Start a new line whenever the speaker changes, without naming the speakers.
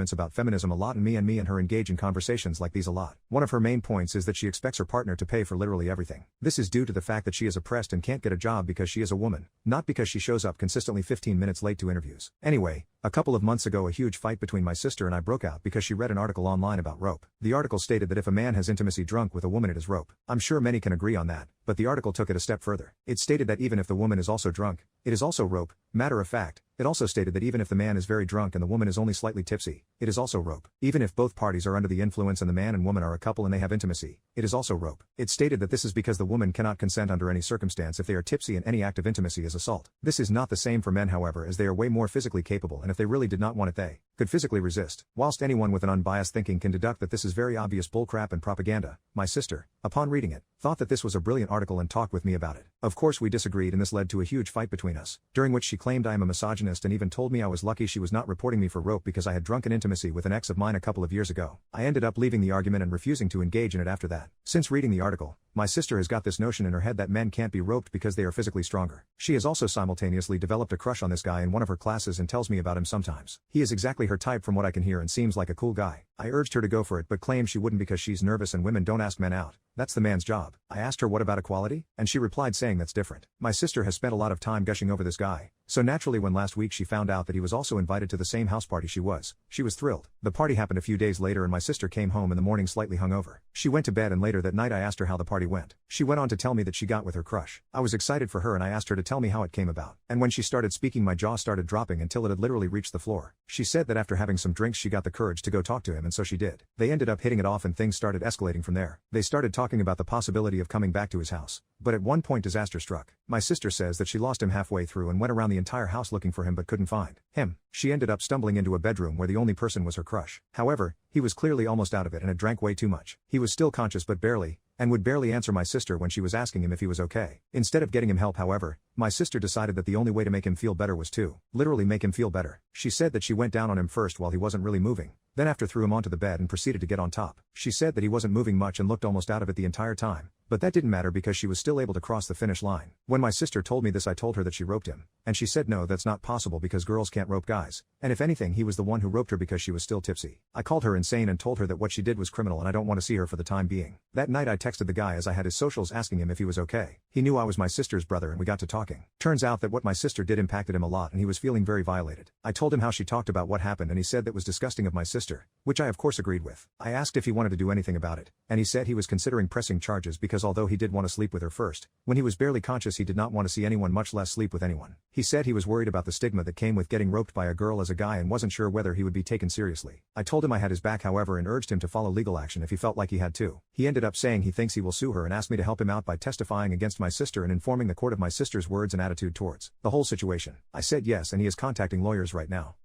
about feminism a lot, and me and her engage in conversations like these a lot. One of her main points is that she expects her partner to pay for literally everything. This is due to the fact that she is oppressed and can't get a job because she is a woman, not because she shows up consistently 15 minutes late to interviews. Anyway, a couple of months ago a huge fight between my sister and I broke out because she read an article online about rope. The article stated that if a man has intimacy drunk with a woman it is rope. I'm sure many can agree on that, but the article took it a step further. It stated that even if the woman is also drunk, it is also rope. Matter of fact, it also stated that even if the man is very drunk and the woman is only slightly tipsy, it is also rope. Even if both parties are under the influence and the man and woman are a couple and they have intimacy, it is also rope. It stated that this is because the woman cannot consent under any circumstance if they are tipsy, and any act of intimacy is assault. This is not the same for men, however, as they are way more physically capable, and if they really did not want it they could physically resist. Whilst anyone with an unbiased thinking can deduct that this is very obvious bullcrap and propaganda, my sister, upon reading it, thought that this was a brilliant article and talked with me about it. Of course we disagreed and this led to a huge fight between us, during which she claimed I am a misogynist and even told me I was lucky she was not reporting me for rope because I had drunken intimacy with an ex of mine a couple of years ago. I ended up leaving the argument and refusing to engage in it after that. Since reading the article, my sister has got this notion in her head that men can't be roped because they are physically stronger. She has also simultaneously developed a crush on this guy in one of her classes and tells me about him sometimes. He is exactly her type from what I can hear and seems like a cool guy. I urged her to go for it but claimed she wouldn't because she's nervous and women don't ask men out. That's the man's job. I asked her what about equality, and she replied saying that's different. My sister has spent a lot of time gushing over this guy, so naturally when last week she found out that he was also invited to the same house party she was thrilled. The party happened a few days later and my sister came home in the morning slightly hungover. She went to bed and later that night I asked her how the party went. She went on to tell me that she got with her crush. I was excited for her and I asked her to tell me how it came about. And when she started speaking my jaw started dropping until it had literally reached the floor. She said that after having some drinks she got the courage to go talk to him, and so she did. They ended up hitting it off and things started escalating from there. They started talking about the possibility of coming back to his house. But at one point disaster struck. My sister says that she lost him halfway through and went around the entire house looking for him but couldn't find him. She ended up stumbling into a bedroom where the only person was her crush. However, he was clearly almost out of it and had drank way too much. He was still conscious but barely, and would barely answer my sister when she was asking him if he was okay. Instead of getting him help, however, my sister decided that the only way to make him feel better was to literally make him feel better. She said that she went down on him first while he wasn't really moving, then after threw him onto the bed and proceeded to get on top. She said that he wasn't moving much and looked almost out of it the entire time, but that didn't matter because she was still able to cross the finish line. When my sister told me this I told her that she roped him, and she said no, that's not possible because girls can't rope guys, and if anything he was the one who roped her because she was still tipsy. I called her insane and told her that what she did was criminal and I don't want to see her for the time being. That night I texted the guy as I had his socials asking him if he was okay. He knew I was my sister's brother and we got to talking. Turns out that what my sister did impacted him a lot and he was feeling very violated. I told him how she talked about what happened and he said that was disgusting of my sister, which I of course agreed with. I asked if he wanted to do anything about it, and he said he was considering pressing charges because although he did want to sleep with her first, when he was barely conscious he did not want to see anyone, much less sleep with anyone. He said he was worried about the stigma that came with getting roped by a girl as a guy and wasn't sure whether he would be taken seriously. I told him I had his back however and urged him to follow legal action if he felt like he had to. He ended up saying he thinks he will sue her and asked me to help him out by testifying against my sister and informing the court of my sister's words and attitude towards the whole situation. I said yes and he is contacting lawyers right now.